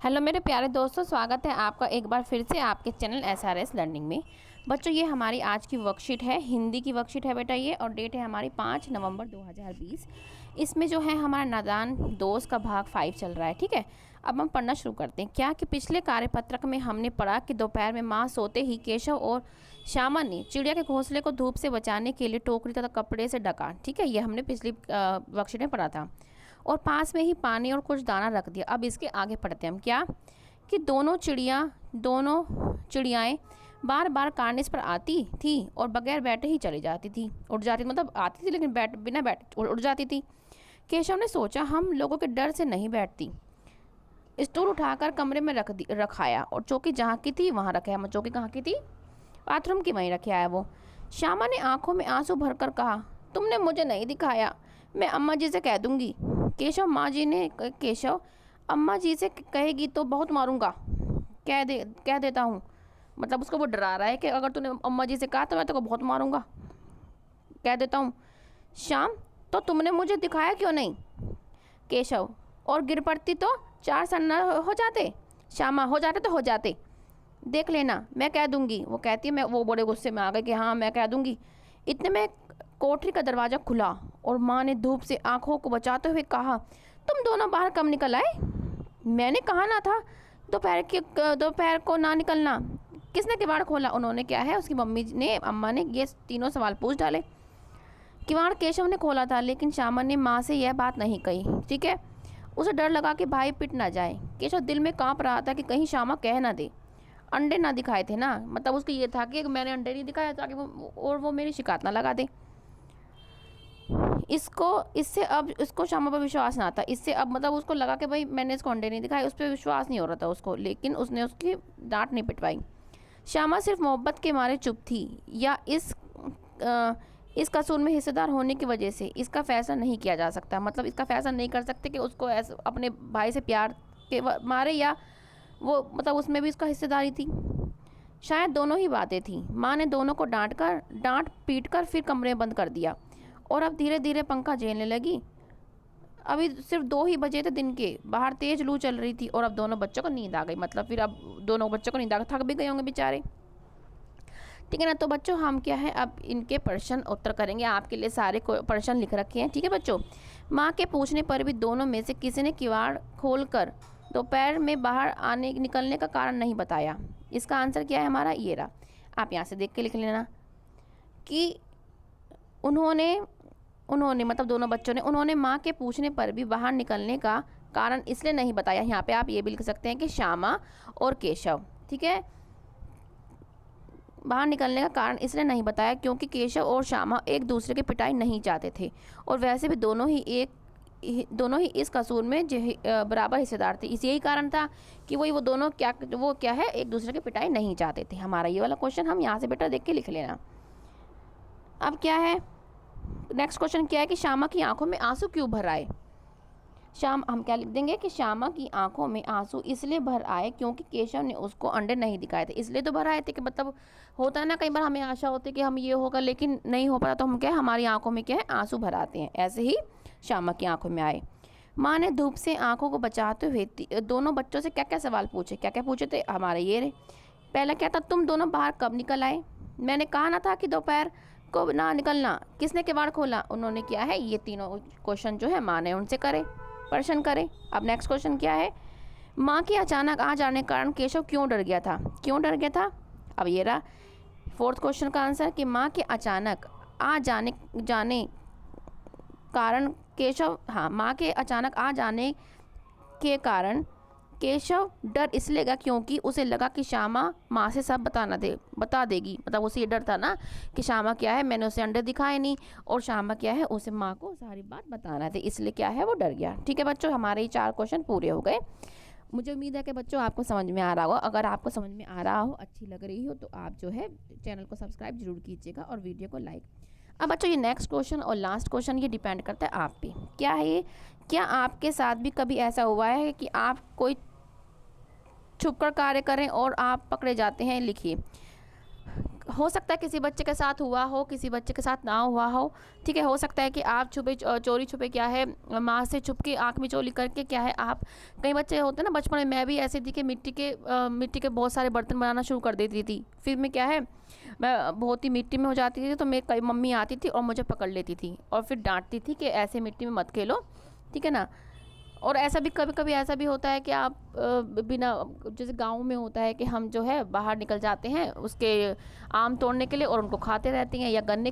Hello मेरे प्यारे दोस्तों, स्वागत है आपका एक बार फिर से आपके चैनल SRS लर्निंग में। बच्चों, ये हमारी आज की वर्कशीट है, हिंदी की वर्कशीट है बेटा ये, और डेट है हमारी 5 नवंबर 2020। इसमें जो है हमारा नादान दोस्त का भाग 5 चल रहा है। ठीक है, अब हम पढ़ना शुरू करते हैं। क्या कि पिछले कार्यपत्रक में हमने पढ़ा कि दोपहर में माँ सोते ही केशव और श्यामा ने चिड़िया के घोंसले को धूप से बचाने के लिए टोकरी तथा कपड़े से ढका। ठीक है, ये हमने पिछली वर्कशीट में पढ़ा था। और पास में ही पानी और कुछ दाना रख दिया। अब इसके आगे पढ़ते हैं हम। क्या कि दोनों चिड़ियाएँ बार बार कार्निस पर आती थी और बगैर बैठे ही चली जाती थी। उड़ जाती, मतलब आती थी लेकिन बिना बैठ उड़ जाती थी। केशव ने सोचा, हम लोगों के डर से नहीं बैठती। स्टूल उठाकर कमरे में रखाया और चौकी जहाँ की थी वहाँ रखाया। चौकी कहाँ की थी? बाथरूम की वहीं रखे आया वो। श्यामा ने आंखों में आंसू भरकर कहा, तुमने मुझे नहीं दिखाया, मैं अम्मा जी से कह दूंगी। केशव अम्मा जी से कहेगी तो बहुत मारूंगा। कह देता हूँ। मतलब उसको वो डरा रहा है कि अगर तूने अम्मा जी से कहा तो मैं तेको बहुत मारूंगा। कह देता हूँ। श्याम, तो तुमने मुझे दिखाया क्यों नहीं? केशव, और गिर पड़ती तो 4 सन्ना हो जाते। श्यामा, हो जाते तो हो जाते, देख लेना, मैं कह दूंगी। वो कहती है, मैं वो बड़े गुस्से में आ गए कि हाँ मैं कह दूंगी। इतने में कोठरी का दरवाज़ा खुला और माँ ने धूप से आंखों को बचाते हुए कहा, तुम दोनों बाहर कब निकल आए? मैंने कहा ना था दोपहर को ना निकलना। किसने किवाड़ खोला? उन्होंने। क्या है? उसकी मम्मी ने, अम्मा ने। ये तीनों सवाल पूछ डाले। किवाड़ केशव ने खोला था, लेकिन श्यामा ने माँ से यह बात नहीं कही। ठीक है, उसे डर लगा कि भाई पिट ना जाए। केशव दिल में कांप रहा था कि कहीं श्यामा कह ना दे। अंडे ना दिखाए थे ना, मतलब उसको ये था कि मैंने अंडे नहीं दिखाया ताकि वो मेरी शिकायत ना लगा दे। इसको श्यामा पर विश्वास ना था। इससे अब मतलब उसको लगा कि भाई मैंने इसको अंडे नहीं दिखाए, उस पर विश्वास नहीं हो रहा था उसको, लेकिन उसने उसकी डांट नहीं पिटवाई। श्यामा सिर्फ मोहब्बत के मारे चुप थी, या इस कसूर में हिस्सेदार होने की वजह से। इसका फैसला नहीं किया जा सकता, मतलब इसका फैसला नहीं कर सकते कि उसको ऐसे अपने भाई से प्यार के मारे, या वो मतलब उसमें भी उसका हिस्सेदारी थी। शायद दोनों ही बातें थीं। माँ ने दोनों को डांट पीट कर फिर कमरे बंद कर दिया, और अब धीरे धीरे पंखा झेलने लगी। अभी सिर्फ 2 ही बजे थे दिन के, बाहर तेज लू चल रही थी, और अब दोनों बच्चों को नींद आ गई। मतलब फिर अब दोनों बच्चों को नींद आ गई, थक भी गए होंगे बेचारे। ठीक है ना? तो बच्चों हम क्या है, अब इनके प्रश्न उत्तर करेंगे। आपके लिए सारे प्रश्न लिख रखे हैं। ठीक है बच्चों। माँ के पूछने पर भी दोनों में से किसी ने किवाड़ खोलकर दोपहर में बाहर निकलने का कारण नहीं बताया। इसका आंसर क्या है हमारा? ये रहा, आप यहाँ से देख के लिख लेना कि उन्होंने मतलब दोनों बच्चों ने, उन्होंने माँ के पूछने पर भी बाहर निकलने का कारण इसलिए नहीं बताया। यहाँ पे आप ये भी लिख सकते हैं कि श्यामा और केशव। ठीक है, बाहर निकलने का कारण इसलिए नहीं बताया क्योंकि केशव और श्यामा एक दूसरे की पिटाई नहीं चाहते थे, और वैसे भी दोनों ही इस कसूर में बराबर हिस्सेदार थे। इस यही कारण था कि वो दोनों क्या है, एक दूसरे की पिटाई नहीं चाहते थे। हमारा ये वाला क्वेश्चन हम यहाँ से बेटा देख के लिख लेना। अब क्या है, नेक्स्ट क्वेश्चन क्या है कि श्यामा की आंखों में आंसू क्यों भर आए? हम क्या लिख देंगे कि श्यामा की आंखों में आंसू इसलिए भर आए क्योंकि केशव ने उसको अंडे नहीं दिखाए थे। इसलिए तो भर आए थे कि मतलब होता है ना, कई बार हमें आशा होती है कि हम ये होगा लेकिन नहीं हो पाता, तो हम क्या है, हमारी आंखों में क्या है, आंसू भर आते हैं। ऐसे ही श्यामा की आंखों में आए। माँ ने धूप से आंखों को बचाते हुए दोनों बच्चों से क्या क्या सवाल पूछे। क्या क्या पूछे थे हमारे? ये रहे। पहला क्या था, तुम दोनों बाहर कब निकल आए? मैंने कहा ना था कि दोपहर को ना निकलना। किसने किवाड़ खोला? उन्होंने। किया है, ये तीनों क्वेश्चन जो है माँ ने उनसे प्रश्न करे। अब नेक्स्ट क्वेश्चन क्या है, माँ के अचानक आ जाने के कारण केशव क्यों डर गया था? क्यों डर गया था? अब ये रहा 4th क्वेश्चन का आंसर कि माँ के अचानक आ जाने कारण केशव, हाँ, माँ के अचानक आ जाने के कारण केशव डर इसलिए गया क्योंकि उसे लगा कि श्यामा माँ से सब बता देगी। मतलब उसे ये डर था ना कि श्यामा क्या है, मैंने उसे अंडे दिखाए नहीं, और श्यामा क्या है, उसे माँ को सारी बात बताना थे, इसलिए क्या है, वो डर गया। ठीक है बच्चों, हमारे ये 4 क्वेश्चन पूरे हो गए। मुझे उम्मीद है कि बच्चों आपको समझ में आ रहा होगा। अगर आपको समझ में आ रहा हो, अच्छी लग रही हो, तो आप जो है चैनल को सब्सक्राइब जरूर कीजिएगा और वीडियो को लाइक। अब बच्चों ये नेक्स्ट क्वेश्चन और लास्ट क्वेश्चन ये डिपेंड करता है आप पे। क्या है ये, क्या आपके साथ भी कभी ऐसा हुआ है कि आप कोई छुपकर कार्य करें और आप पकड़े जाते हैं? लिखिए। हो सकता है किसी बच्चे के साथ हुआ हो, किसी बच्चे के साथ ना हुआ हो, ठीक है। हो सकता है कि आप चोरी छुपे क्या है, माँ से छुप के आँख मिचौली करके क्या है आप, कई बच्चे होते हैं ना बचपन में, मैं भी ऐसे थी कि मिट्टी के बहुत सारे बर्तन बनाना शुरू कर देती थी। फिर मैं क्या है, मैं बहुत ही मिट्टी में हो जाती थी, तो मेरी कई मम्मी आती थी और मुझे पकड़ लेती थी और फिर डांटती थी कि ऐसे मिट्टी में मत खेलो, ठीक है ना। और ऐसा भी कभी कभी ऐसा भी होता है कि आप बिना, जैसे गाँव में होता है कि हम जो है बाहर निकल जाते हैं उसके आम तोड़ने के लिए और उनको खाते रहते हैं, या गन्ने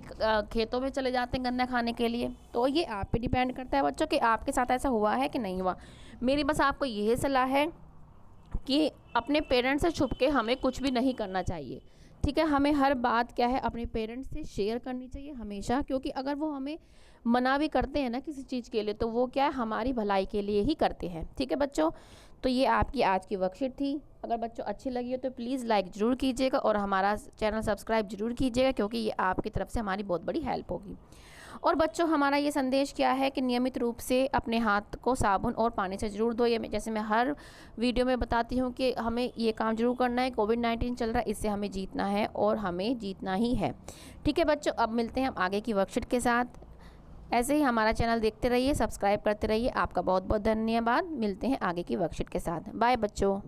खेतों में चले जाते हैं गन्ना खाने के लिए। तो ये आप पे डिपेंड करता है बच्चों कि आपके साथ ऐसा हुआ है कि नहीं हुआ। मेरी बस आपको यही सलाह है कि अपने पेरेंट्स से छुप के हमें कुछ भी नहीं करना चाहिए, ठीक है। हमें हर बात क्या है अपने पेरेंट्स से शेयर करनी चाहिए हमेशा, क्योंकि अगर वो हमें मना भी करते हैं ना किसी चीज़ के लिए, तो वो क्या है हमारी भलाई के लिए ही करते हैं, ठीक है बच्चों। तो ये आपकी आज की वर्कशीट थी। अगर बच्चों अच्छी लगी हो तो प्लीज़ लाइक ज़रूर कीजिएगा और हमारा चैनल सब्सक्राइब ज़रूर कीजिएगा, क्योंकि ये आपकी तरफ से हमारी बहुत बड़ी हेल्प होगी। और बच्चों हमारा ये संदेश क्या है कि नियमित रूप से अपने हाथ को साबुन और पानी से ज़रूर धोइए। जैसे मैं हर वीडियो में बताती हूँ कि हमें ये काम ज़रूर करना है। कोविड-19 चल रहा है, इससे हमें जीतना है और हमें जीतना ही है, ठीक है बच्चों। अब मिलते हैं हम आगे की वर्कशीट के साथ। ऐसे ही हमारा चैनल देखते रहिए, सब्सक्राइब करते रहिए। आपका बहुत बहुत धन्यवाद। मिलते हैं आगे की वर्कशीट के साथ। बाय बच्चों।